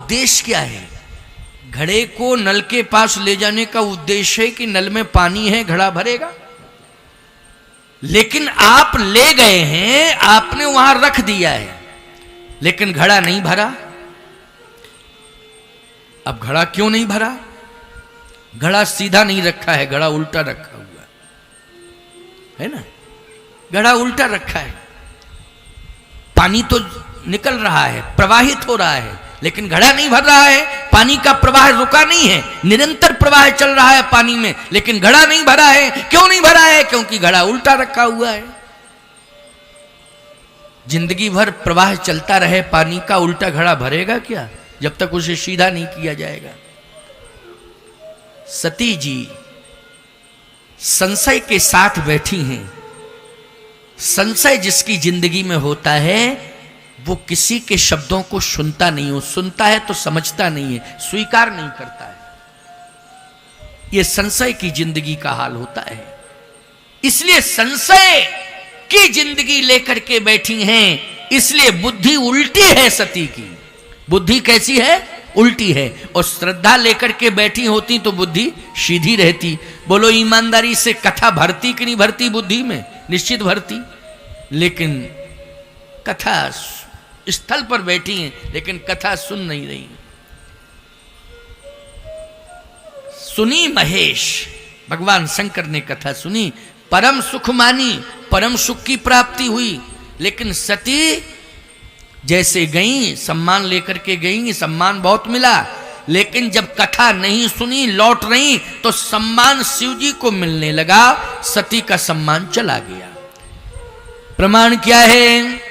उद्देश्य क्या है? घड़े को नल के पास ले जाने का उद्देश्य है कि नल में पानी है, घड़ा भरेगा। लेकिन आप ले गए हैं, आपने वहां रख दिया है, लेकिन घड़ा नहीं भरा। अब घड़ा क्यों नहीं भरा? घड़ा सीधा नहीं रखा है, घड़ा उल्टा रखा हुआ है ना। घड़ा उल्टा रखा है, पानी तो निकल रहा है, प्रवाहित हो रहा है, लेकिन घड़ा नहीं भर रहा है। पानी का प्रवाह रुका नहीं है, निरंतर प्रवाह चल रहा है पानी में, लेकिन घड़ा नहीं भरा है। क्यों नहीं भरा है? क्योंकि घड़ा उल्टा रखा हुआ है। जिंदगी भर प्रवाह चलता रहे पानी का, उल्टा घड़ा भरेगा क्या जब तक उसे सीधा नहीं किया जाएगा। सती जी संशय के साथ बैठी हैं। संशय जिसकी जिंदगी में होता है वो किसी के शब्दों को सुनता नहीं हो, सुनता है तो समझता नहीं है, स्वीकार नहीं करता है। यह संशय की जिंदगी का हाल होता है। इसलिए संशय की जिंदगी लेकर के बैठी हैं, इसलिए बुद्धि उल्टी है सती की। बुद्धि कैसी है? उल्टी है। और श्रद्धा लेकर के बैठी होती तो बुद्धि सीधी रहती। बोलो ईमानदारी से, कथा भरती कि नहीं भरती बुद्धि में? निश्चित भरती। लेकिन कथा स्थल पर बैठी हैं, लेकिन कथा सुन नहीं रही। सुनी महेश, भगवान शंकर ने कथा सुनी, परम सुख मानी, परम सुख की प्राप्ति हुई। लेकिन सती जैसे गई, सम्मान लेकर के गई, सम्मान बहुत मिला, लेकिन जब कथा नहीं सुनी, लौट रही तो सम्मान शिव जी को मिलने लगा, सती का सम्मान चला गया। प्रमाण क्या है?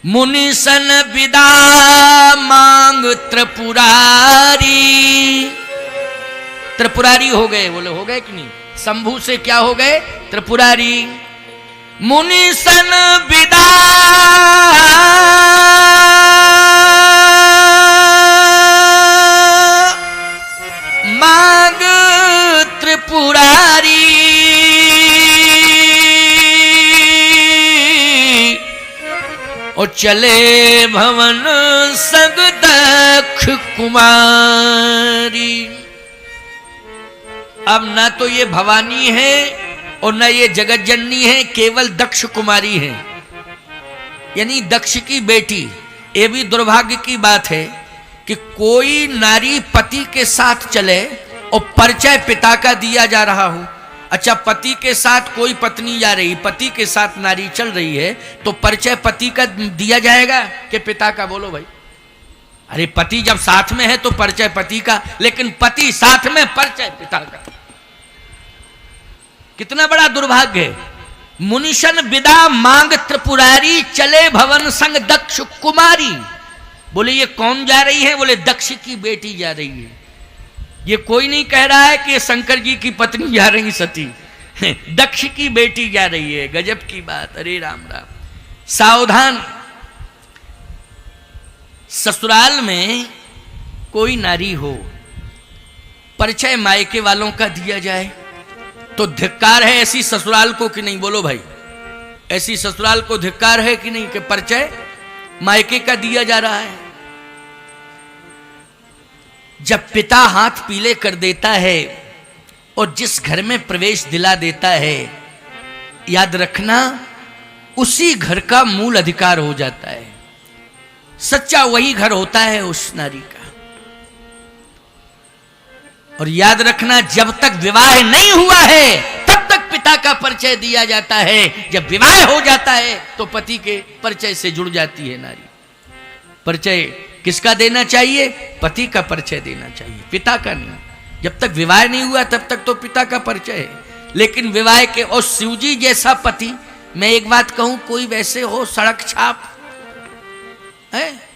मुनि सन विदा मांग त्रिपुरारी। त्रिपुरारी हो गए, बोले हो गए कि नहीं? शंभू से क्या हो गए? त्रिपुरारी। मुनि सन विदा मांग त्रिपुरारी, और चले भवन संग दक्ष कुमारी। अब ना तो ये भवानी है और ना ये जगत जननी है, केवल दक्ष कुमारी है, यानी दक्ष की बेटी। ये भी दुर्भाग्य की बात है कि कोई नारी पति के साथ चले और परिचय पिता का दिया जा रहा हो। अच्छा, पति के साथ कोई पत्नी जा रही, पति के साथ नारी चल रही है, तो परिचय पति का दिया जाएगा कि पिता का? बोलो भाई। अरे पति जब साथ में है तो परिचय पति का, लेकिन पति साथ में, परिचय पिता का। कितना बड़ा दुर्भाग्य है। मुनिशन विदा मांग त्रिपुरारी, चले भवन संग दक्ष कुमारी। बोले ये कौन जा रही है? बोले दक्ष की बेटी जा रही है। ये कोई नहीं कह रहा है कि शंकर जी की पत्नी जा रही सती, दक्ष की बेटी जा रही है। गजब की बात। अरे राम राम। सावधान, ससुराल में कोई नारी हो, परिचय मायके वालों का दिया जाए तो धिक्कार है ऐसी ससुराल को कि नहीं? बोलो भाई, ऐसी ससुराल को धिक्कार है कि नहीं कि परिचय मायके का दिया जा रहा है। जब पिता हाथ पीले कर देता है और जिस घर में प्रवेश दिला देता है, याद रखना उसी घर का मूल अधिकार हो जाता है। सच्चा वही घर होता है उस नारी का। और याद रखना, जब तक विवाह नहीं हुआ है तब तक पिता का परिचय दिया जाता है। जब विवाह हो जाता है तो पति के परिचय से जुड़ जाती है नारी। परिचय किसका देना चाहिए? पति का परिचय देना चाहिए, पिता का नहीं। जब तक विवाह नहीं हुआ तब तक तो पिता का परिचय है, लेकिन विवाह के, और शिवजी जैसा पति, मैं एक बात कहूं, कोई वैसे हो सड़क छाप है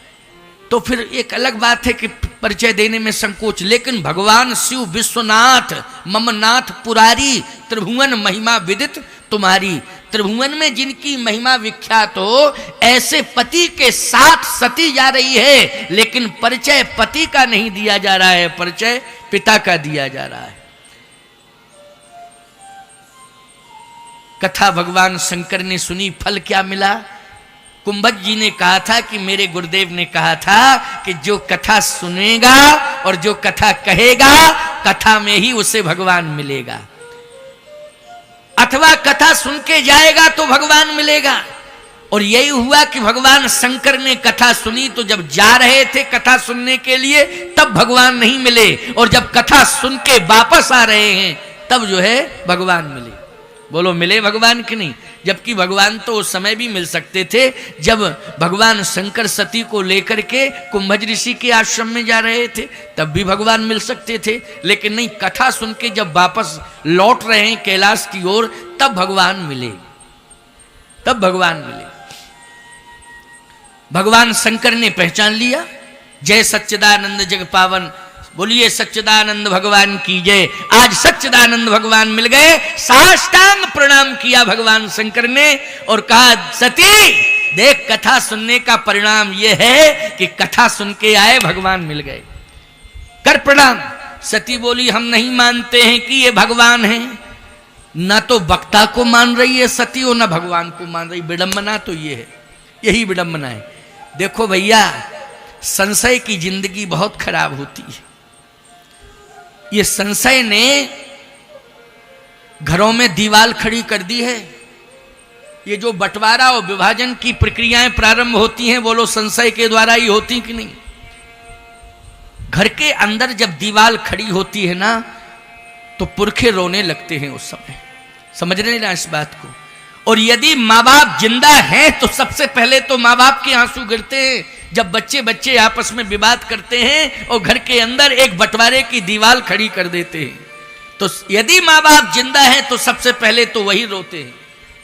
तो फिर एक अलग बात है कि परिचय देने में संकोच। लेकिन भगवान शिव विश्वनाथ ममनाथ पुरारी, त्रिभुवन महिमा विदित तुम्हारी। त्रिभुवन में जिनकी महिमा विख्यात हो, ऐसे पति के साथ सती जा रही है, लेकिन परिचय पति का नहीं दिया जा रहा है, परिचय पिता का दिया जा रहा है। कथा भगवान शंकर ने सुनी, फल क्या मिला? कुंभज जी ने कहा था कि मेरे गुरुदेव ने कहा था कि जो कथा सुनेगा और जो कथा कहेगा, कथा में ही उसे भगवान मिलेगा, अथवा कथा सुन के जाएगा तो भगवान मिलेगा। और यही हुआ कि भगवान शंकर ने कथा सुनी, तो जब जा रहे थे कथा सुनने के लिए तब भगवान नहीं मिले, और जब कथा सुन के वापस आ रहे हैं तब जो है भगवान मिले। बोलो मिले भगवान कि नहीं? जबकि भगवान तो उस समय भी मिल सकते थे जब भगवान शंकर सती को लेकर के कुंभज ऋषि के आश्रम में जा रहे थे, तब भी भगवान मिल सकते थे। लेकिन नहीं, कथा सुन के जब वापस लौट रहे हैं कैलाश की ओर तब भगवान मिले, तब भगवान मिले। भगवान शंकर ने पहचान लिया। जय सच्चिदानंद जग पावन, बोलिए सच्चिदानंद भगवान की जय। आज सच्चिदानंद भगवान मिल गए, साष्टांग प्रणाम किया भगवान शंकर ने और कहा सती देख, कथा सुनने का परिणाम यह है कि कथा सुन के आए, भगवान मिल गए, कर प्रणाम। सती बोली हम नहीं मानते हैं कि ये भगवान है। ना तो वक्ता को मान रही है सती और ना भगवान को मान रही। विडंबना तो ये है, यही विडंबना है। देखो भैया, संशय की जिंदगी बहुत खराब होती है। ये संशय ने घरों में दीवार खड़ी कर दी है। ये जो बंटवारा और विभाजन की प्रक्रियाएं प्रारंभ होती हैं, बोलो संशय के द्वारा ही होती कि नहीं? घर के अंदर जब दीवार खड़ी होती है ना, तो पुरखे रोने लगते हैं उस समय। समझ रहे ना इस बात को? और यदि माँ बाप जिंदा हैं तो सबसे पहले तो माँ बाप के आंसू गिरते हैं जब बच्चे बच्चे आपस में विवाद करते हैं और घर के अंदर एक बंटवारे की दीवार खड़ी कर देते हैं। तो यदि माँ बाप जिंदा हैं तो सबसे पहले तो वही रोते हैं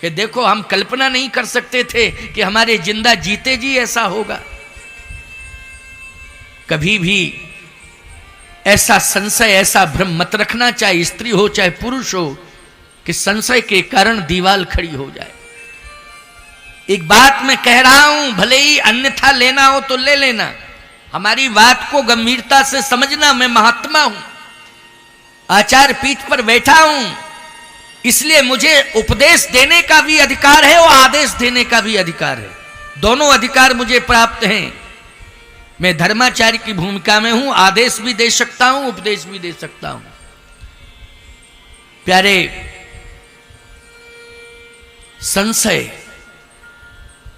कि देखो, हम कल्पना नहीं कर सकते थे कि हमारे जिंदा जीते जी ऐसा होगा। कभी भी ऐसा संशय, ऐसा भ्रम मत रखना, चाहे स्त्री हो चाहे पुरुष हो, कि संशय के कारण दीवार खड़ी हो जाए। एक बात मैं कह रहा हूं, भले ही अन्यथा लेना हो तो ले लेना, हमारी बात को गंभीरता से समझना। मैं महात्मा हूं, आचार पीठ पर बैठा हूं, इसलिए मुझे उपदेश देने का भी अधिकार है और आदेश देने का भी अधिकार है। दोनों अधिकार मुझे प्राप्त हैं। मैं धर्माचार्य की भूमिका में हूं, आदेश भी दे सकता हूं, उपदेश भी दे सकता हूं। प्यारे, संशय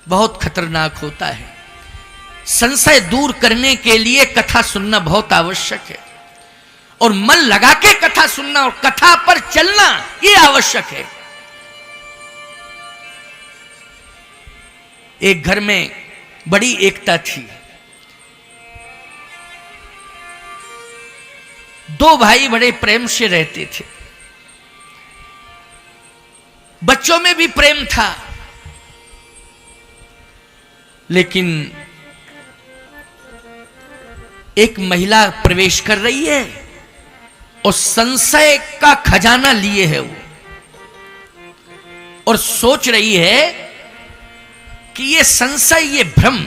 बहुत खतरनाक होता है। संशय दूर करने के लिए कथा सुनना बहुत आवश्यक है, और मन लगा के कथा सुनना और कथा पर चलना ये आवश्यक है। एक घर में बड़ी एकता थी। दो भाई बड़े प्रेम से रहते थे, बच्चों में भी प्रेम था। लेकिन एक महिला प्रवेश कर रही है और संशय का खजाना लिए है वो, और सोच रही है कि ये संशय, ये भ्रम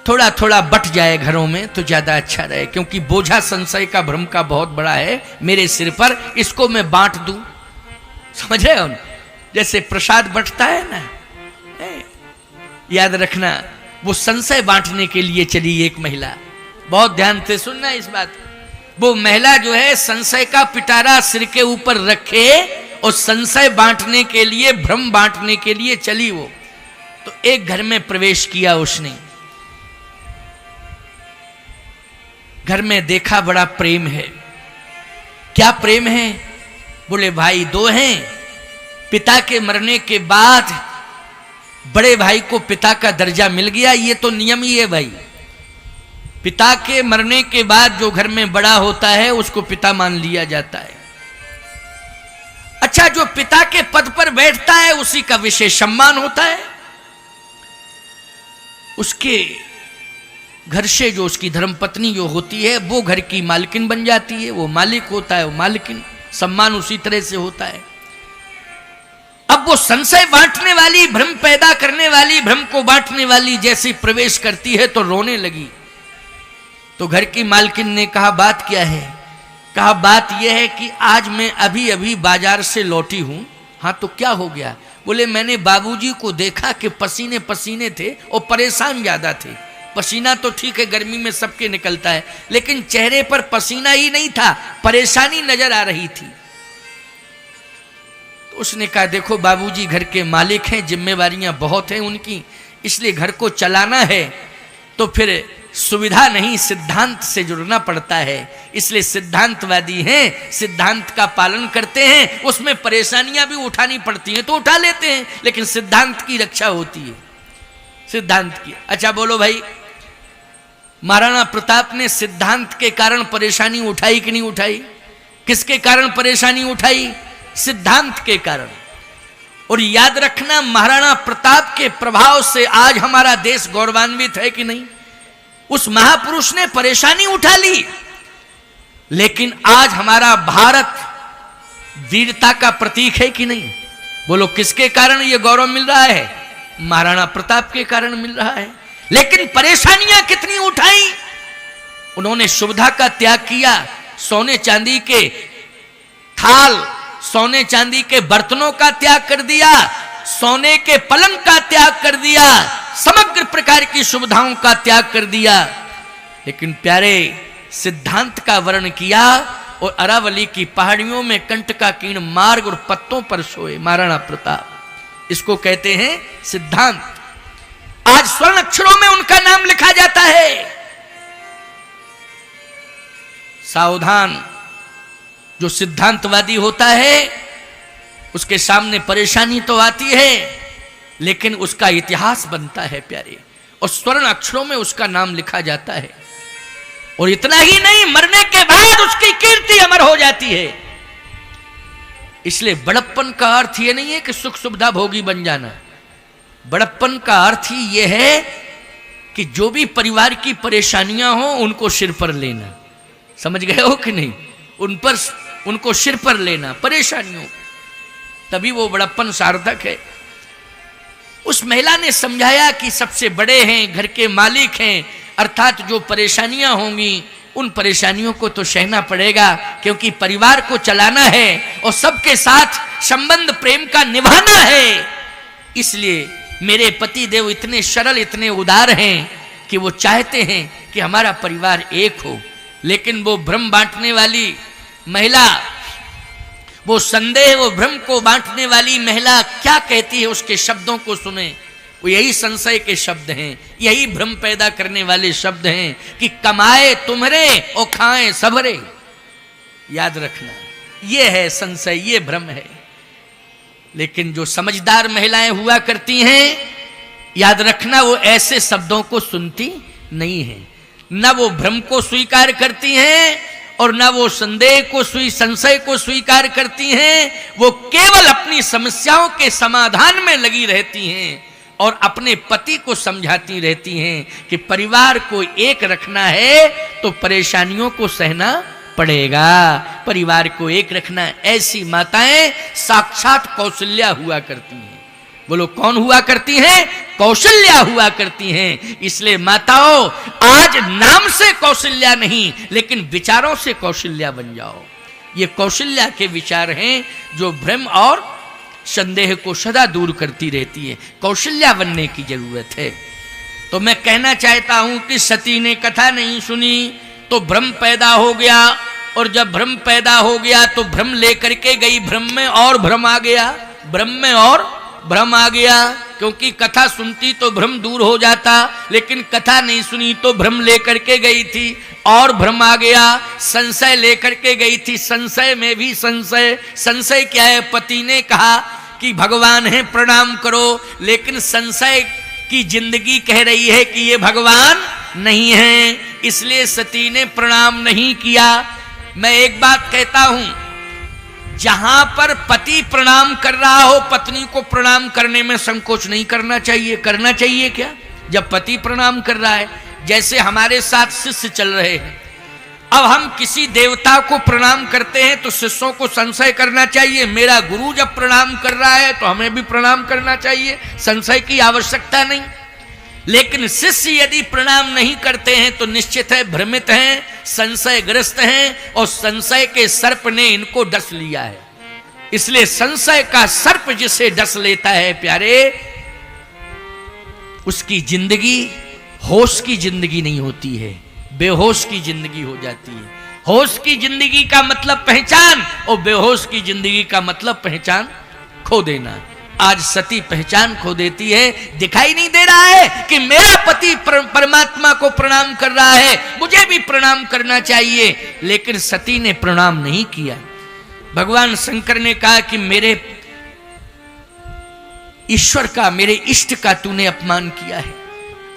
थोड़ा थोड़ा बट जाए घरों में तो ज्यादा अच्छा रहे, क्योंकि बोझा संशय का, भ्रम का बहुत बड़ा है मेरे सिर पर, इसको मैं बांट दूं। समझ रहे हो? जैसे प्रसाद बंटता है ना, याद रखना, वो संशय बांटने के लिए चली एक महिला। बहुत ध्यान से सुनना इस बात। वो महिला जो है संशय का पिटारा सिर के ऊपर रखे और संशय बांटने के लिए, भ्रम बांटने के लिए चली वो। तो एक घर में प्रवेश किया उसने। घर में देखा बड़ा प्रेम है। क्या प्रेम है? बोले भाई दो हैं। पिता के मरने के बाद बड़े भाई को पिता का दर्जा मिल गया, ये तो नियम ही है भाई। पिता के मरने के बाद जो घर में बड़ा होता है उसको पिता मान लिया जाता है। अच्छा, जो पिता के पद पर बैठता है उसी का विशेष सम्मान होता है। उसके घर से जो उसकी धर्मपत्नी जो होती है वो घर की मालकिन बन जाती है, वो मालिक होता है, वो मालकिन, सम्मान उसी तरह से होता है। अब वो संशय बांटने वाली, भ्रम पैदा करने वाली, भ्रम को बांटने वाली जैसी प्रवेश करती है तो रोने लगी। तो घर की मालकिन ने कहा बात क्या है? कहा बात यह है कि आज मैं अभी अभी बाजार से लौटी हूं। हाँ तो क्या हो गया? बोले मैंने बाबूजी को देखा कि पसीने पसीने थे और परेशान ज्यादा थे। पसीना तो ठीक है गर्मी में सबके निकलता है, लेकिन चेहरे पर पसीना ही नहीं था, परेशानी नजर आ रही थी। तो उसने कहा देखो बाबूजी घर के मालिक हैं, जिम्मेवारियां बहुत हैं उनकी, इसलिए घर को चलाना है तो फिर सुविधा नहीं सिद्धांत से जुड़ना पड़ता है, इसलिए सिद्धांतवादी हैं, सिद्धांत का पालन करते हैं, उसमें परेशानियां भी उठानी पड़ती हैं तो उठा लेते हैं, लेकिन सिद्धांत की रक्षा होती है, सिद्धांत की। अच्छा बोलो भाई, महाराणा प्रताप ने सिद्धांत के कारण परेशानी उठाई कि नहीं उठाई? किसके कारण परेशानी उठाई? सिद्धांत के कारण। और याद रखना, महाराणा प्रताप के प्रभाव से आज हमारा देश गौरवान्वित है कि नहीं? उस महापुरुष ने परेशानी उठा ली, लेकिन आज हमारा भारत वीरता का प्रतीक है कि नहीं? बोलो किसके कारण यह गौरव मिल रहा है? महाराणा प्रताप के कारण मिल रहा है। लेकिन परेशानियां कितनी उठाई? उन्होंने सुविधा का त्याग किया, सोने चांदी के थाल, सोने चांदी के बर्तनों का त्याग कर दिया, सोने के पलंग का त्याग कर दिया, समग्र प्रकार की सुविधाओं का त्याग कर दिया, लेकिन प्यारे सिद्धांत का वर्ण किया और अरावली की पहाड़ियों में कंटकाकीर्ण मार्ग और पत्तों पर सोए महाराणा प्रताप। इसको कहते हैं सिद्धांत। आज स्वर्ण अक्षरों में उनका नाम लिखा जाता है। सावधान, जो सिद्धांतवादी होता है उसके सामने परेशानी तो आती है, लेकिन उसका इतिहास बनता है प्यारे, और स्वर्ण अक्षरों में उसका नाम लिखा जाता है। और इतना ही नहीं, मरने के बाद उसकी कीर्ति अमर हो जाती है। इसलिए बड़प्पन का अर्थ यह नहीं है कि सुख सुविधा भोगी बन जाना। बड़प्पन का अर्थ ही यह है कि जो भी परिवार की परेशानियां हो उनको सिर पर लेना। समझ गए हो कि नहीं? उनको सिर पर लेना परेशानियों, तभी वो बड़प्पन सार्थक है। उस महिला ने समझाया कि सबसे बड़े हैं, घर के मालिक हैं, अर्थात जो परेशानियां होंगी उन परेशानियों को तो सहना पड़ेगा, क्योंकि परिवार को चलाना है और सबके साथ संबंध प्रेम का निभाना है। इसलिए मेरे पति देव इतने सरल, इतने उदार हैं कि वो चाहते हैं कि हमारा परिवार एक हो। लेकिन वो भ्रम बांटने वाली महिला, वो संदेह, वो भ्रम को बांटने वाली महिला क्या कहती है, उसके शब्दों को सुने। वो यही संशय के शब्द हैं, यही भ्रम पैदा करने वाले शब्द हैं कि कमाए तुम्हारे और खाएं सबरे। याद रखना, ये है संशय, ये भ्रम है। लेकिन जो समझदार महिलाएं हुआ करती हैं, याद रखना, वो ऐसे शब्दों को सुनती नहीं है। न वो भ्रम को स्वीकार करती हैं और न वो संदेह को, संशय को स्वीकार करती हैं। वो केवल अपनी समस्याओं के समाधान में लगी रहती हैं और अपने पति को समझाती रहती हैं कि परिवार को एक रखना है तो परेशानियों को सहना पड़ेगा, परिवार को एक रखना। ऐसी माताएं साक्षात कौशल्या हुआ करती हैं। बोलो कौन हुआ करती हैं? कौशल्या हुआ करती हैं। इसलिए माताओं, आज नाम से कौशल्या नहीं, लेकिन विचारों से कौशल्या बन जाओ। ये कौशल्या के विचार हैं जो भ्रम और संदेह को सदा दूर करती रहती है। कौशल्या बनने की जरूरत है। तो मैं कहना चाहता हूं कि सती ने कथा नहीं सुनी तो भ्रम पैदा हो गया, और जब भ्रम पैदा हो गया तो भ्रम लेकर के गई, भ्रम में और भ्रम आ गया, भ्रम में और भ्रम आ गया। क्योंकि कथा सुनती तो भ्रम दूर हो जाता, लेकिन कथा नहीं सुनी तो भ्रम लेकर के गई थी और भ्रम आ गया। संशय लेकर के गई थी, संशय में भी संशय। संशय क्या है? पति ने कहा कि भगवान है प्रणाम करो, लेकिन संशय की जिंदगी कह रही है कि ये भगवान नहीं है, इसलिए सती ने प्रणाम नहीं किया। मैं एक बात कहता हूं, जहां पर पति प्रणाम कर रहा हो, पत्नी को प्रणाम करने में संकोच नहीं करना चाहिए। करना चाहिए क्या? जब पति प्रणाम कर रहा है, जैसे हमारे साथ शिष्य चल रहे हैं, अब हम किसी देवता को प्रणाम करते हैं तो शिष्यों को संशय करना चाहिए। मेरा गुरु जब प्रणाम कर रहा है तो हमें भी प्रणाम करना चाहिए, संशय की आवश्यकता नहीं। लेकिन शिष्य यदि प्रणाम नहीं करते हैं तो निश्चित है भ्रमित हैं, संशयग्रस्त हैं, और संशय के सर्प ने इनको डस लिया है। इसलिए संशय का सर्प जिसे डस लेता है प्यारे, उसकी जिंदगी होश की जिंदगी नहीं होती है, बेहोश की जिंदगी हो जाती है। होश की जिंदगी का मतलब पहचान, और बेहोश की जिंदगी का मतलब पहचान खो देना। आज सती पहचान खो देती है, दिखाई नहीं दे रहा है कि मेरा पति परमात्मा को प्रणाम कर रहा है, मुझे भी प्रणाम करना चाहिए, लेकिन सती ने प्रणाम नहीं किया। भगवान शंकर ने कहा कि मेरे ईश्वर का, मेरे इष्ट का तूने अपमान किया है।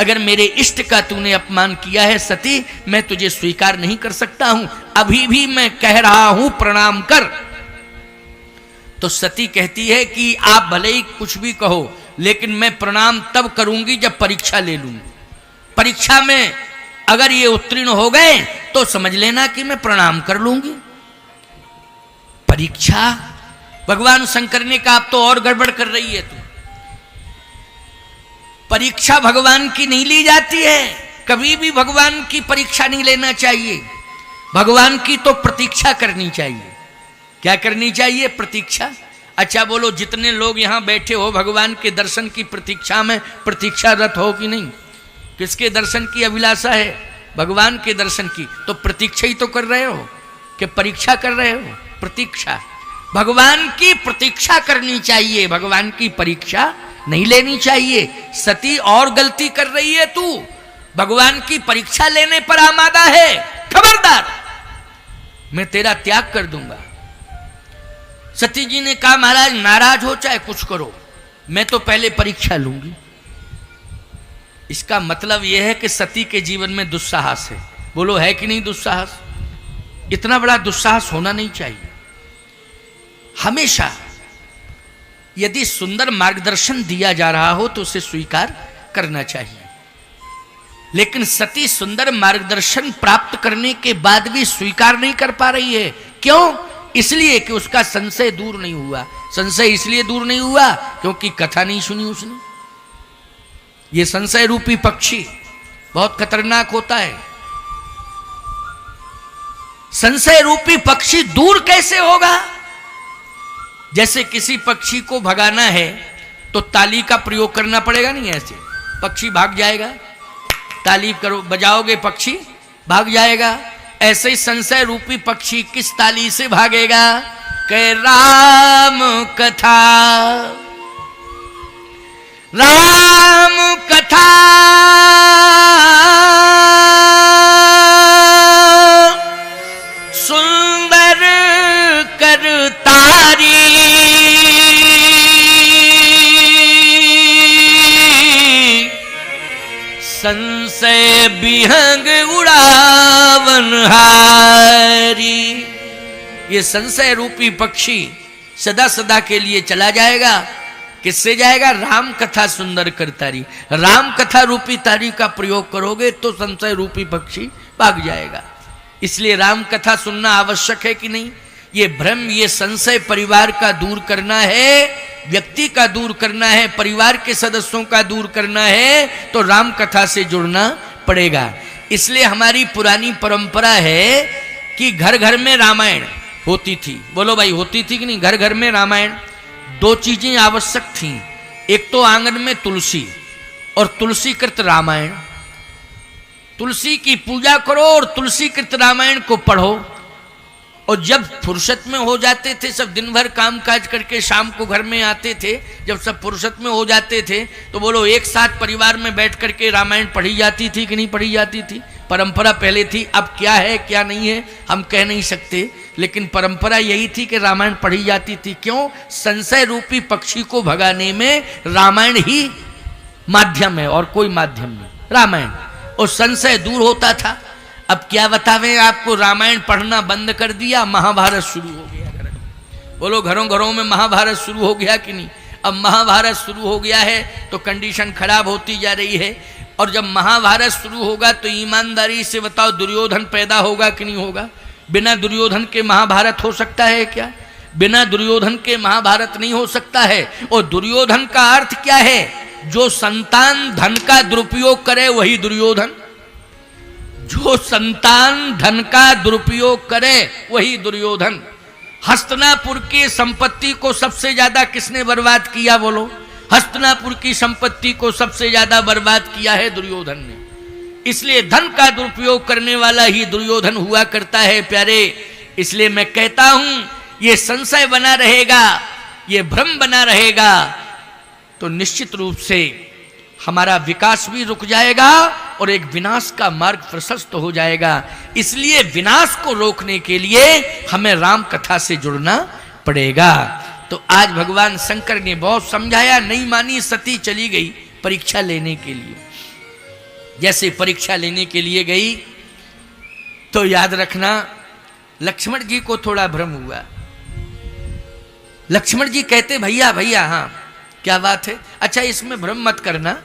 अगर मेरे इष्ट का तूने अपमान किया है सती, मैं तुझे स्वीकार नहीं कर सकता हूं, अभी भी मैं कह रहा हूं प्रणाम कर। तो सती कहती है कि आप भले ही कुछ भी कहो, लेकिन मैं प्रणाम तब करूंगी जब परीक्षा ले लूंगी। परीक्षा में अगर ये उत्तीर्ण हो गए तो समझ लेना कि मैं प्रणाम कर लूंगी। परीक्षा, भगवान शंकर ने कहा आप तो और गड़बड़ कर रही है तू। परीक्षा भगवान की नहीं ली जाती है, कभी भी भगवान की परीक्षा नहीं लेना चाहिए। भगवान की तो प्रतीक्षा करनी चाहिए। क्या करनी चाहिए? प्रतीक्षा। अच्छा बोलो, जितने लोग यहां बैठे हो भगवान के दर्शन की प्रतीक्षा में प्रतीक्षारत हो कि नहीं? किसके दर्शन की अभिलाषा है? भगवान के दर्शन की। तो प्रतीक्षा ही तो कर रहे हो कि परीक्षा कर रहे हो? प्रतीक्षा। भगवान की प्रतीक्षा करनी चाहिए, भगवान की परीक्षा नहीं लेनी चाहिए। सती और गलती कर रही है तू, भगवान की परीक्षा लेने पर आमादा है, खबरदार, मैं तेरा त्याग कर दूंगा। सती जी ने कहा महाराज नाराज हो चाहे कुछ करो, मैं तो पहले परीक्षा लूंगी। इसका मतलब यह है कि सती के जीवन में दुस्साहस है। बोलो है कि नहीं दुस्साहस? इतना बड़ा दुस्साहस होना नहीं चाहिए। हमेशा यदि सुंदर मार्गदर्शन दिया जा रहा हो तो उसे स्वीकार करना चाहिए, लेकिन सती सुंदर मार्गदर्शन प्राप्त करने के बाद भी स्वीकार नहीं कर पा रही है। क्यों? इसलिए कि उसका संशय दूर नहीं हुआ। संशय इसलिए दूर नहीं हुआ क्योंकि कथा नहीं सुनी उसने। ये संशय रूपी पक्षी बहुत खतरनाक होता है। संशय रूपी पक्षी दूर कैसे होगा? जैसे किसी पक्षी को भगाना है तो ताली का प्रयोग करना पड़ेगा, नहीं ऐसे पक्षी भाग जाएगा। ताली करो, बजाओगे पक्षी भाग जाएगा। ऐसे ही संशय रूपी पक्षी किस ताली से भागेगा? कह राम कथा, राम कथा सुंदर करतारी, संशय बिहंग उड़ावन हारी। ये संशय रूपी पक्षी सदा सदा के लिए चला जाएगा। किससे जाएगा? राम कथा सुंदर करतारी। राम कथा रूपी तारी का प्रयोग करोगे तो संशय रूपी पक्षी भाग जाएगा। इसलिए राम कथा सुनना आवश्यक है कि नहीं? ये भ्रम, ये संशय परिवार का दूर करना है, व्यक्ति का दूर करना है, परिवार के सदस्यों का दूर करना है, तो राम कथा से जुड़ना पड़ेगा। इसलिए हमारी पुरानी परंपरा है कि घर घर में रामायण होती थी। बोलो भाई, होती थी कि नहीं? घर घर में रामायण। दो चीजें आवश्यक थीं, एक तो आंगन में तुलसी और तुलसीकृत रामायण। तुलसी की पूजा करो और तुलसीकृत रामायण को पढ़ो। और जब फुर्सत में हो जाते थे, सब दिन भर काम काज करके शाम को घर में आते थे, जब सब फुर्सत में हो जाते थे तो बोलो एक साथ परिवार में बैठ करके रामायण पढ़ी जाती थी कि नहीं पढ़ी जाती थी? परंपरा पहले थी। अब क्या है क्या नहीं है हम कह नहीं सकते, लेकिन परंपरा यही थी कि रामायण पढ़ी जाती थी। क्यों? संशय रूपी पक्षी को भगाने में रामायण ही माध्यम है और कोई माध्यम नहीं, रामायण। और संशय दूर होता था। अब क्या बतावें आपको, रामायण पढ़ना बंद कर दिया, महाभारत शुरू हो गया घर में। बोलो घरों घरों में महाभारत शुरू हो गया कि नहीं? अब महाभारत शुरू हो गया है तो कंडीशन खराब होती जा रही है। और जब महाभारत शुरू होगा तो ईमानदारी से बताओ दुर्योधन पैदा होगा कि नहीं होगा? बिना दुर्योधन के महाभारत हो सकता है क्या? बिना दुर्योधन के महाभारत नहीं हो सकता है। और दुर्योधन का अर्थ क्या है? जो संतान धन का दुरुपयोग करे वही दुर्योधन। जो संतान धन का दुरुपयोग करे वही दुर्योधन। हस्तिनापुर की संपत्ति को सबसे ज्यादा किसने बर्बाद किया बोलो? हस्तिनापुर की संपत्ति को सबसे ज्यादा बर्बाद किया है दुर्योधन ने। इसलिए धन का दुरुपयोग करने वाला ही दुर्योधन हुआ करता है प्यारे। इसलिए मैं कहता हूं ये संशय बना रहेगा, ये भ्रम बना रहेगा तो निश्चित रूप से हमारा विकास भी रुक जाएगा और एक विनाश का मार्ग प्रशस्त हो जाएगा। इसलिए विनाश को रोकने के लिए हमें राम कथा से जुड़ना पड़ेगा। तो आज भगवान शंकर ने बहुत समझाया, नहीं मानी, सती चली गई परीक्षा लेने के लिए। जैसे परीक्षा लेने के लिए गई तो याद रखना लक्ष्मण जी को थोड़ा भ्रम हुआ। लक्ष्मण जी कहते भैया भैया, हाँ क्या बात है? अच्छा इसमें भ्रम मत करना।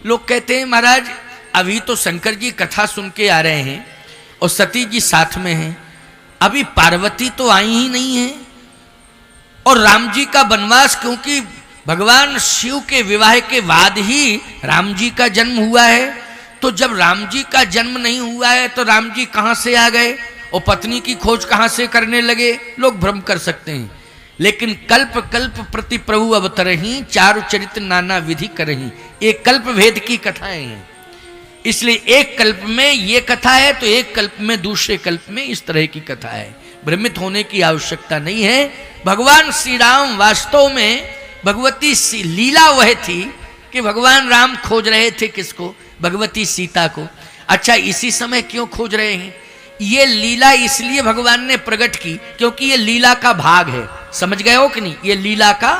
लोग कहते हैं महाराज अभी तो शंकर जी कथा सुन के आ रहे हैं और सती जी साथ में हैं, अभी पार्वती तो आई ही नहीं है और राम जी का वनवास, क्योंकि भगवान शिव के विवाह के बाद ही राम जी का जन्म हुआ है। तो जब राम जी का जन्म नहीं हुआ है तो राम जी कहां से आ गए और पत्नी की खोज कहां से करने लगे? लोग भ्रम कर सकते हैं। लेकिन कल्प कल्प प्रति प्रभु अवतरहि, चारु चरित्र नाना विधि करहि, एक कल्प भेद की कथाएं हैं। इसलिए एक कल्प में ये कथा है तो एक कल्प में दूसरे कल्प में इस तरह की कथा है। भ्रमित होने की आवश्यकता नहीं है। भगवान श्री राम वास्तव में भगवती लीला वह थी कि भगवान राम खोज रहे थे किसको? भगवती सीता को। अच्छा इसी समय क्यों खोज रहे हैं? ये लीला इसलिए भगवान ने प्रकट की क्योंकि ये लीला का भाग है। समझ गए हो कि नहीं? ये लीला का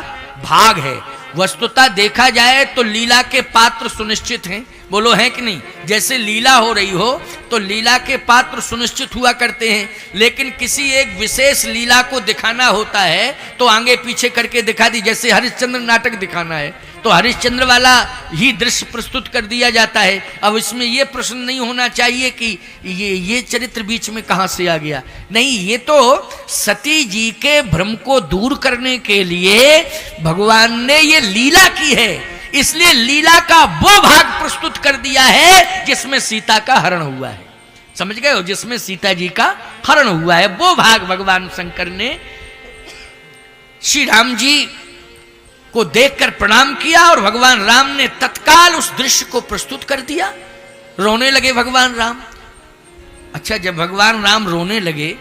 भाग है। वस्तुतः देखा जाए तो लीला के पात्र सुनिश्चित हैं, बोलो है कि नहीं? जैसे लीला हो रही हो तो लीला के पात्र सुनिश्चित हुआ करते हैं, लेकिन किसी एक विशेष लीला को दिखाना होता है तो आगे पीछे करके दिखा दी। जैसे हरिश्चंद्र नाटक दिखाना है तो हरिश्चंद्र वाला ही दृश्य प्रस्तुत कर दिया जाता है। अब इसमें यह प्रश्न नहीं होना चाहिए कि ये चरित्र बीच में कहां से आ गया। नहीं, ये तो सती जी के भ्रम को दूर करने के लिए भगवान ने ये लीला की है। इसलिए लीला का वो भाग प्रस्तुत कर दिया है जिसमें सीता का हरण हुआ है। समझ गए हो? जिसमें सीता जी का हरण हुआ है वो भाग भगवान शंकर ने श्री राम जी को देखकर प्रणाम किया और भगवान राम ने तत्काल उस दृश्य को प्रस्तुत कर दिया। रोने लगे भगवान राम। अच्छा जब भगवान राम रोने लगे,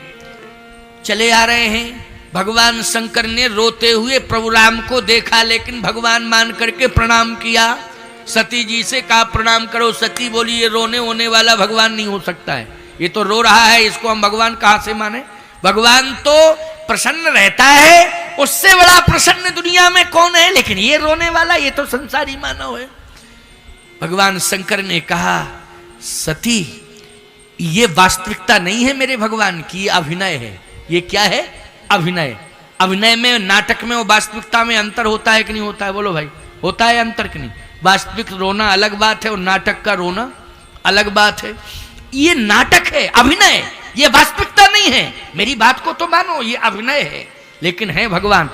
चले आ रहे हैं, भगवान शंकर ने रोते हुए प्रभु राम को देखा, लेकिन भगवान मान करके प्रणाम किया। सती जी से कहा प्रणाम करो। सती बोली ये रोने होने वाला भगवान नहीं हो सकता है, ये तो रो रहा है, इसको हम भगवान कहां से माने? भगवान तो प्रसन्न रहता है, उससे बड़ा प्रसन्न दुनिया में कौन है? लेकिन ये रोने वाला, ये तो संसारी मानव है। भगवान शंकर ने कहा सती ये वास्तविकता नहीं है मेरे भगवान की, ये अभिनय है। ये क्या है? अभिनय। अभिनय में, नाटक में और वास्तविकता में अंतर होता है कि नहीं होता है? बोलो भाई, होता है अंतर कि नहीं? वास्तविक रोना अलग बात है और नाटक का रोना अलग बात है। ये नाटक है, अभिनय, ये वास्तविकता नहीं है। मेरी बात को तो मानो, ये अभिनय है, लेकिन है भगवान।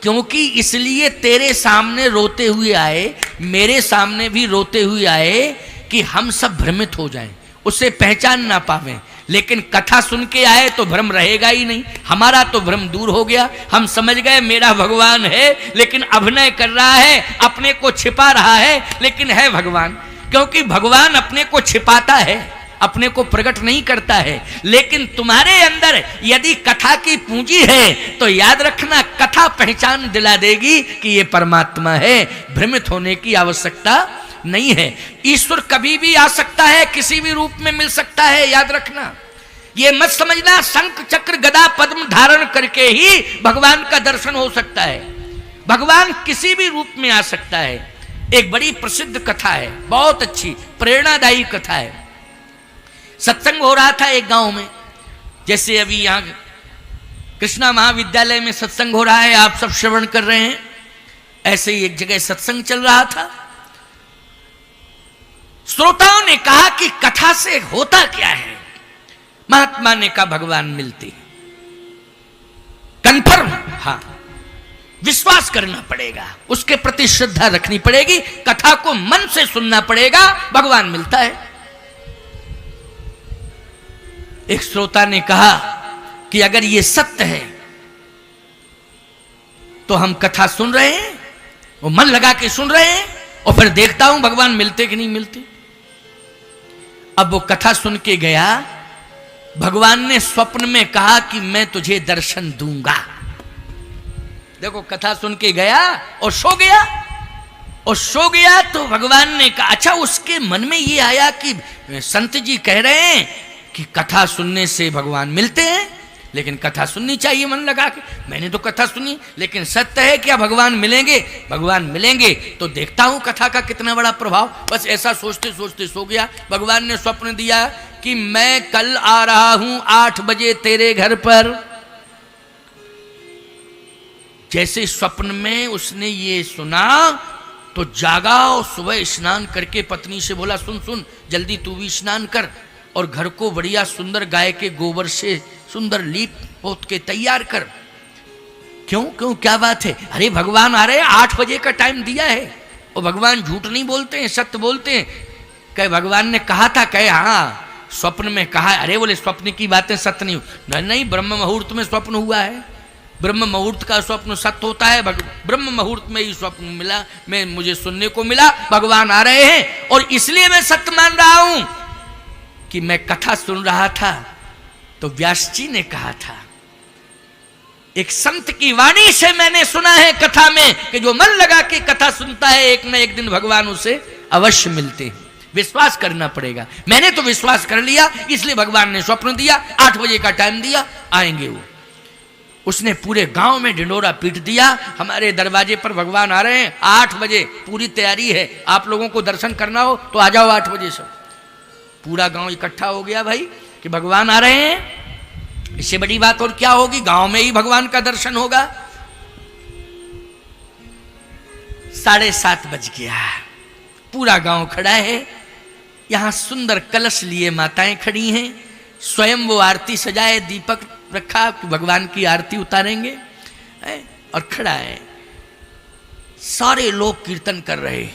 क्योंकि इसलिए तेरे सामने रोते हुए आए, मेरे सामने भी रोते हुए आए कि हम सब भ्रमित हो जाएं, उसे पहचान ना पावें। लेकिन कथा सुन के आए तो भ्रम रहेगा ही नहीं। हमारा तो भ्रम दूर हो गया, हम समझ गए मेरा भगवान है, लेकिन अभिनय कर रहा है, अपने को छिपा रहा है, लेकिन है भगवान। क्योंकि भगवान अपने को छिपाता है, अपने को प्रकट नहीं करता है। लेकिन तुम्हारे अंदर यदि कथा की पूंजी है तो याद रखना कथा पहचान दिला देगी कि ये परमात्मा है। भ्रमित होने की आवश्यकता नहीं है। ईश्वर कभी भी आ सकता है, किसी भी रूप में मिल सकता है, याद रखना। ये मत समझना शंख चक्र गदा पद्म धारण करके ही भगवान का दर्शन हो सकता है। भगवान किसी भी रूप में आ सकता है। एक बड़ी प्रसिद्ध कथा है, बहुत अच्छी प्रेरणादायी कथा है। सत्संग हो रहा था एक गांव में, जैसे अभी यहाँ कृष्णा महाविद्यालय में सत्संग हो रहा है, आप सब श्रवण कर रहे हैं, ऐसे ही एक जगह सत्संग चल रहा था। श्रोताओं ने कहा कि कथा से होता क्या है? महात्मा ने कहा भगवान मिलते हैं। कंफर्म, हाँ, विश्वास करना पड़ेगा, उसके प्रति श्रद्धा रखनी पड़ेगी, कथा को मन से सुनना पड़ेगा, भगवान मिलता है। एक श्रोता ने कहा कि अगर ये सत्य है तो हम कथा सुन रहे हैं, वो मन लगा के सुन रहे हैं, और फिर देखता हूं भगवान मिलते कि नहीं मिलते। अब वो कथा सुन के गया, भगवान ने स्वप्न में कहा कि मैं तुझे दर्शन दूंगा। देखो, कथा सुन के गया और सो गया, और सो गया तो भगवान ने कहा, अच्छा, उसके मन में ये आया कि संत जी कह रहे हैं कि कथा सुनने से भगवान मिलते हैं, लेकिन कथा सुननी चाहिए मन लगा के। मैंने तो कथा सुनी, लेकिन सत्य है क्या भगवान मिलेंगे? भगवान मिलेंगे तो देखता हूं कथा का कितना बड़ा प्रभाव। बस ऐसा सोचते सोचते सो गया। भगवान ने स्वप्न दिया कि मैं कल आ रहा हूं 8 बजे तेरे घर पर। जैसे स्वप्न में उसने ये सुना तो जागा और सुबह स्नान करके पत्नी से बोला, सुन सुन, जल्दी तू भी स्नान कर और घर को बढ़िया सुंदर गाय के गोबर से सुंदर लीप पोत के तैयार कर। क्यों क्यों, क्या बात है? अरे भगवान आ रहे हैं, 8 बजे का टाइम दिया है। और भगवान झूठ नहीं बोलते हैं, सत्य बोलते हैं। कहे भगवान ने कहा था, कहे हाँ स्वप्न में कहा। अरे बोले स्वप्न की बातें सत्य नहीं, नहीं ब्रह्म मुहूर्त में स्वप्न हुआ है। ब्रह्म मुहूर्त का स्वप्न सत्य होता है। ब्रह्म मुहूर्त में ही स्वप्न मिला, मैं मुझे सुनने को मिला भगवान आ रहे हैं, और इसलिए मैं सत्य मान रहा हूं कि मैं कथा सुन रहा था तो व्यास जी ने कहा था, एक संत की वाणी से मैंने सुना है कथा में कि जो मन लगा के कथा सुनता है एक न एक दिन भगवान उसे अवश्य मिलते हैं। विश्वास करना पड़ेगा। मैंने तो विश्वास कर लिया, इसलिए भगवान ने स्वप्न दिया, 8 बजे का टाइम दिया, आएंगे वो। उसने पूरे गांव में ढिंडोरा पीट दिया, हमारे दरवाजे पर भगवान आ रहे हैं, 8 बजे पूरी तैयारी है, आप लोगों को दर्शन करना हो तो आ जाओ 8 बजे से। पूरा गांव इकट्ठा हो गया भाई कि भगवान आ रहे हैं। इससे बड़ी बात और क्या होगी, गांव में ही भगवान का दर्शन होगा। 7:30 बज गया, पूरा गांव खड़ा है। यहां सुंदर कलश लिए माताएं खड़ी हैं, स्वयं वो आरती सजाए, दीपक रखा कि भगवान की आरती उतारेंगे, और खड़ा है। सारे लोग कीर्तन कर रहे।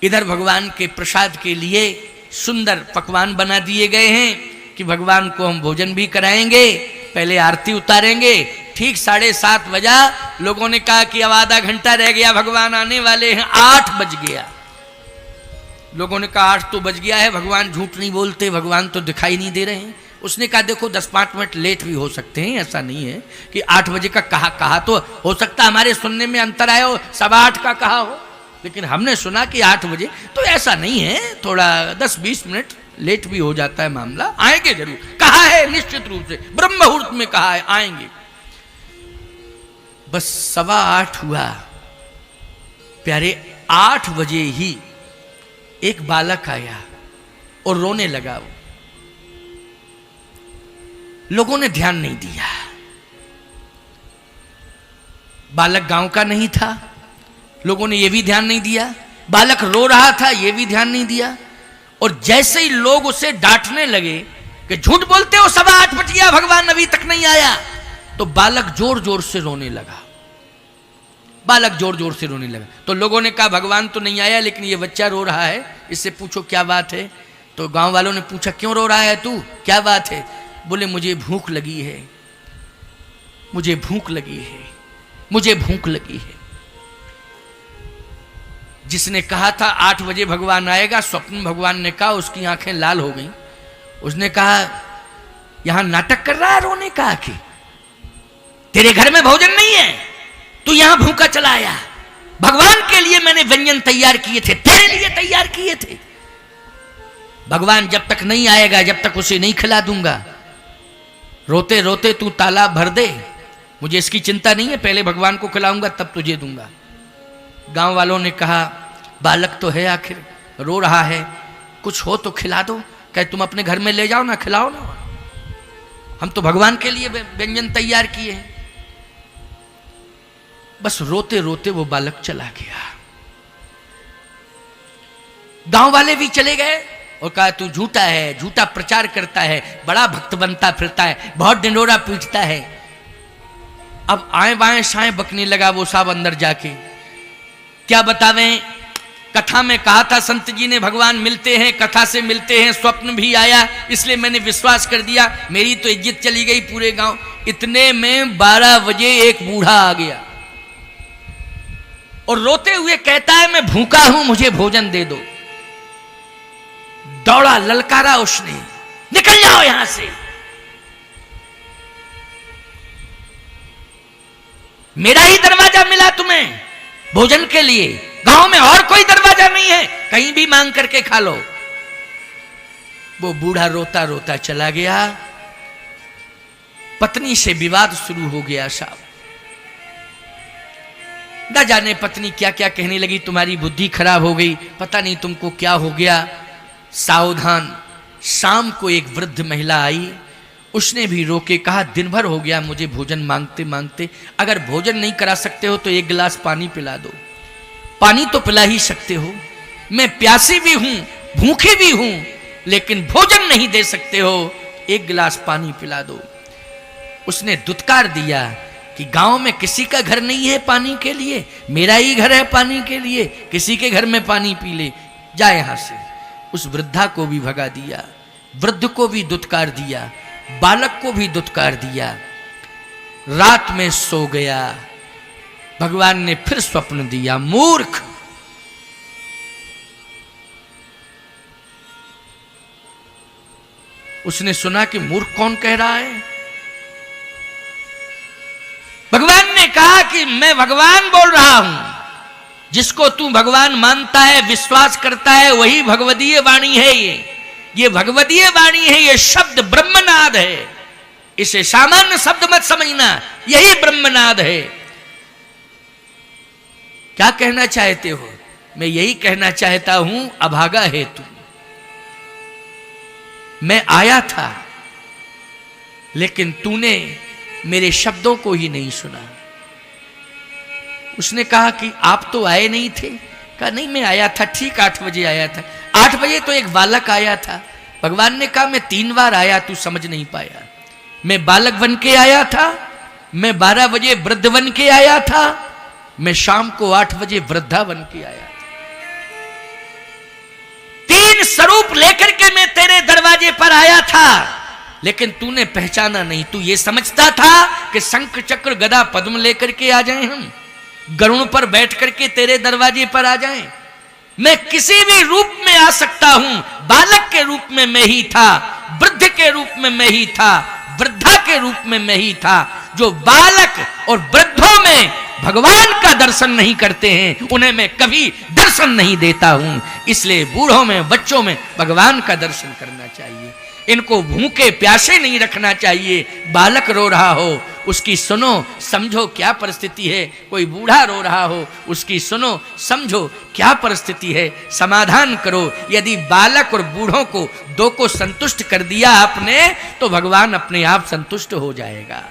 इधर भगवान के प्रसाद के लिए सुंदर पकवान बना दिए गए हैं कि भगवान को हम भोजन भी कराएंगे, पहले आरती उतारेंगे। ठीक 7:30 बजा, लोगों ने कहा कि अब आधा घंटा रह गया, भगवान आने वाले हैं। 8 बज गया। लोगों ने कहा 8 तो बज गया है, भगवान झूठ नहीं बोलते, भगवान तो दिखाई नहीं दे रहे हैं। उसने कहा देखो 10-5 मिनट लेट भी हो सकते हैं, ऐसा नहीं है कि 8 बजे का कहा तो हो सकता हमारे सुनने में अंतर आया हो, 8:15 का कहा हो, लेकिन हमने सुना कि 8 बजे, तो ऐसा नहीं है, थोड़ा 10-20 मिनट लेट भी हो जाता है मामला। आएंगे जरूर, कहा है निश्चित रूप से, ब्रह्म मुहूर्त में कहा है आएंगे। बस 8:15 हुआ प्यारे। 8 बजे ही एक बालक आया और रोने लगा। लोगों ने ध्यान नहीं दिया, बालक गांव का नहीं था, लोगों ने यह भी ध्यान नहीं दिया। बालक रो रहा था, यह भी ध्यान नहीं दिया। और जैसे ही लोग उसे डांटने लगे कि झूठ बोलते हो, 8:15 बज गया, भगवान अभी तक नहीं आया, तो बालक जोर जोर से रोने लगा। बालक जोर जोर से रोने लगा तो लोगों ने कहा भगवान तो नहीं आया, लेकिन ये बच्चा रो रहा है, इससे पूछो क्या बात है। तो गांव वालों ने पूछा क्यों रो रहा है तू, क्या बात है? बोले मुझे भूख लगी है, मुझे भूख लगी है, मुझे भूख लगी है। जिसने कहा था 8 बजे भगवान आएगा, स्वप्न भगवान ने कहा, उसकी आंखें लाल हो गई। उसने कहा यहां नाटक कर रहा है रोने का, आके तेरे घर में भोजन नहीं है, तू यहां भूखा चला आया। भगवान के लिए मैंने व्यंजन तैयार किए थे, तेरे लिए तैयार किए थे। भगवान जब तक नहीं आएगा, जब तक उसे नहीं खिला दूंगा। रोते रोते तू ताला भर दे, मुझे इसकी चिंता नहीं है, पहले भगवान को खिलाऊंगा तब तुझे दूंगा। गांव वालों ने कहा बालक तो है, आखिर रो रहा है, कुछ हो तो खिला दो। कहे तुम अपने घर में ले जाओ ना, खिलाओ ना, हम तो भगवान के लिए व्यंजन तैयार किए हैं। बस रोते रोते वो बालक चला गया। गांव वाले भी चले गए और कहा तू झूठा है, झूठा प्रचार करता है, बड़ा भक्त बनता फिरता है, बहुत डिंडोरा पीटता है। अब आए बाएं साएं बकने लगा वो साहब अंदर जाके। क्या बतावें, कथा में कहा था संत जी ने भगवान मिलते हैं, कथा से मिलते हैं, स्वप्न भी आया, इसलिए मैंने विश्वास कर दिया, मेरी तो इज्जत चली गई पूरे गांव। इतने में 12 बजे एक बूढ़ा आ गया और रोते हुए कहता है मैं भूखा हूं, मुझे भोजन दे दो। दौड़ा, ललकारा उसने, निकल जाओ यहां से, मेरा ही दरवाजा मिला तुम्हें भोजन के लिए, गांव में और कोई दरवाजा नहीं है, कहीं भी मांग करके खा लो। वो बूढ़ा रोता रोता चला गया। पत्नी से विवाद शुरू हो गया साहब। न जाने पत्नी क्या क्या कहने लगी, तुम्हारी बुद्धि खराब हो गई, पता नहीं तुमको क्या हो गया। सावधान। शाम को एक वृद्ध महिला आई, उसने भी रोके कहा दिन भर हो गया मुझे भोजन मांगते मांगते, अगर भोजन नहीं करा सकते हो तो एक गिलास पानी पिला दो। पानी तो पिला ही सकते हो, मैं प्यासी भी हूं, भूखी भी हूं, लेकिन भोजन नहीं दे सकते हो, एक गिलास पानी पिला दो। उसने दुत्कार दिया कि गांव में किसी का घर नहीं है पानी के लिए, मेरा ही घर है पानी के लिए, किसी के घर में पानी पी ले, जा यहां से। उस वृद्धा को भी भगा दिया, वृद्ध को भी दुत्कार दिया, बालक को भी दुत्कार दिया। रात में सो गया। भगवान ने फिर स्वप्न दिया, मूर्ख, उसने सुना कि मूर्ख कौन कह रहा है। भगवान ने कहा कि मैं भगवान बोल रहा हूं, जिसको तू भगवान मानता है, विश्वास करता है, वही भगवदीय वाणी है। ये भगवदीय वाणी है, ये शब्द ब्रह्मनाद है, इसे सामान्य शब्द मत समझना, यही ब्रह्मनाद है। क्या कहना चाहते हो? मैं यही कहना चाहता हूं, अभागा है तू। मैं आया था, लेकिन तूने मेरे शब्दों को ही नहीं सुना। उसने कहा कि आप तो आए नहीं थे। कहा नहीं, मैं आया था, ठीक 8 बजे आया था। 8 बजे तो एक बालक आया था। भगवान ने कहा मैं 3 बार आया, तू समझ नहीं पाया। मैं बालक बन के आया था, मैं 12 बजे वृद्ध बन के आया था, मैं शाम को 8 बजे वृद्धा बन के आया था। 3 स्वरूप लेकर के मैं तेरे दरवाजे पर आया था, लेकिन तूने पहचाना नहीं। तू ये समझता था कि शंख चक्र गदा पद्म लेकर के आ जाएं, हम गरुड़ पर बैठ करके तेरे दरवाजे पर आ जाएं। मैं किसी भी रूप में आ सकता हूं। बालक के रूप में मैं ही था, वृद्ध के रूप में मैं ही था, वृद्धा के रूप में मैं ही था। जो बालक और वृद्धों में भगवान का दर्शन नहीं करते हैं, उन्हें मैं कभी दर्शन नहीं देता हूं। इसलिए बूढ़ों में, बच्चों में भगवान का दर्शन करना चाहिए। इनको भूखे प्यासे नहीं रखना चाहिए। बालक रो रहा हो, उसकी सुनो, समझो क्या परिस्थिति है। कोई बूढ़ा रो रहा हो, उसकी सुनो, समझो क्या परिस्थिति है, समाधान करो। यदि बालक और बूढ़ों को 2 को संतुष्ट कर दिया आपने, तो भगवान अपने आप संतुष्ट हो जाएगा।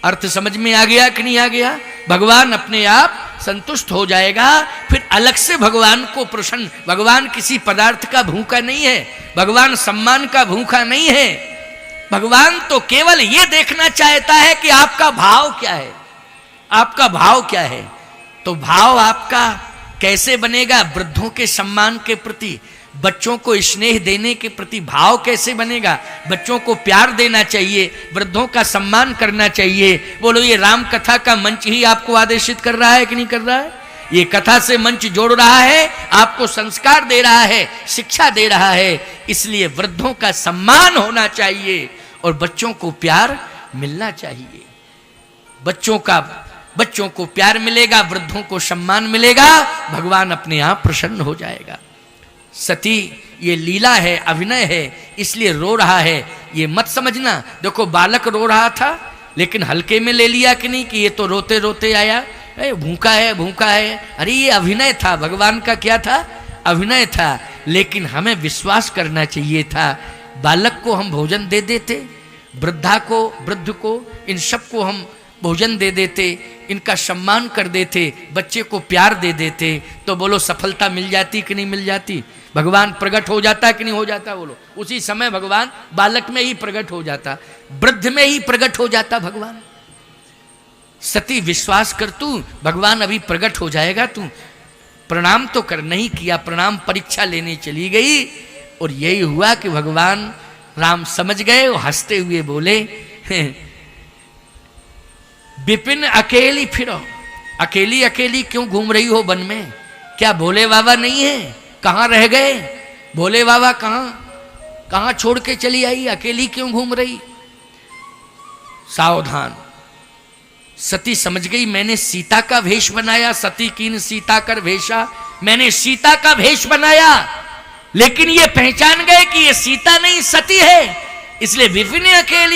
अर्थ समझ में आ गया कि नहीं आ गया? भगवान अपने आप संतुष्ट हो जाएगा। फिर अलग से भगवान को प्रसन्न, भगवान किसी पदार्थ का भूखा नहीं है, भगवान सम्मान का भूखा नहीं है। भगवान तो केवल यह देखना चाहता है कि आपका भाव क्या है, आपका भाव क्या है। तो भाव आपका कैसे बनेगा? वृद्धों के सम्मान के प्रति, बच्चों को स्नेह देने के प्रति भाव कैसे बनेगा? बच्चों को प्यार देना चाहिए, वृद्धों का सम्मान करना चाहिए। बोलो, ये राम कथा का मंच ही आपको आदेशित कर रहा है कि नहीं कर रहा है? ये कथा से मंच जोड़ रहा है, आपको संस्कार दे रहा है, शिक्षा दे रहा है। इसलिए वृद्धों का सम्मान होना चाहिए और बच्चों को प्यार मिलना चाहिए। बच्चों को प्यार मिलेगा, वृद्धों को सम्मान मिलेगा, भगवान अपने आप प्रसन्न हो जाएगा। सती, ये लीला है, अभिनय है, इसलिए रो रहा है, ये मत समझना। देखो, बालक रो रहा था, लेकिन हल्के में ले लिया कि नहीं कि ये तो रोते रोते आया, भूखा है, भूखा है। अरे ये अभिनय था, भगवान का क्या था? अभिनय था। लेकिन हमें विश्वास करना चाहिए था। बालक को हम भोजन दे देते, वृद्धा को, वृद्ध को, इन सबको हम भोजन दे देते, इनका सम्मान कर देते, बच्चे को प्यार दे देते, तो बोलो सफलता मिल जाती कि नहीं मिल जाती? भगवान प्रकट हो जाता कि नहीं हो जाता? बोलो, उसी समय भगवान बालक में ही प्रकट हो जाता, वृद्ध में ही प्रकट हो जाता भगवान। सती, विश्वास कर तू, भगवान अभी प्रकट हो जाएगा। तू प्रणाम तो कर, नहीं किया प्रणाम, परीक्षा लेने चली गई और यही हुआ कि भगवान राम समझ गए और हंसते हुए बोले, विपिन अकेली फिरो, अकेली अकेली क्यों घूम रही हो वन में? क्या भोले बाबा नहीं है? कहां रह गए भोले बाबा? कहां छोड़ के चली आई? अकेली क्यों घूम रही? सावधान। सती समझ गई मैंने सीता का वेश बनाया, सती कीन सीता कर भेषा, मैंने सीता का वेश बनाया, लेकिन ये पहचान गए कि ये सीता नहीं सती है, इसलिए विपिन अकेली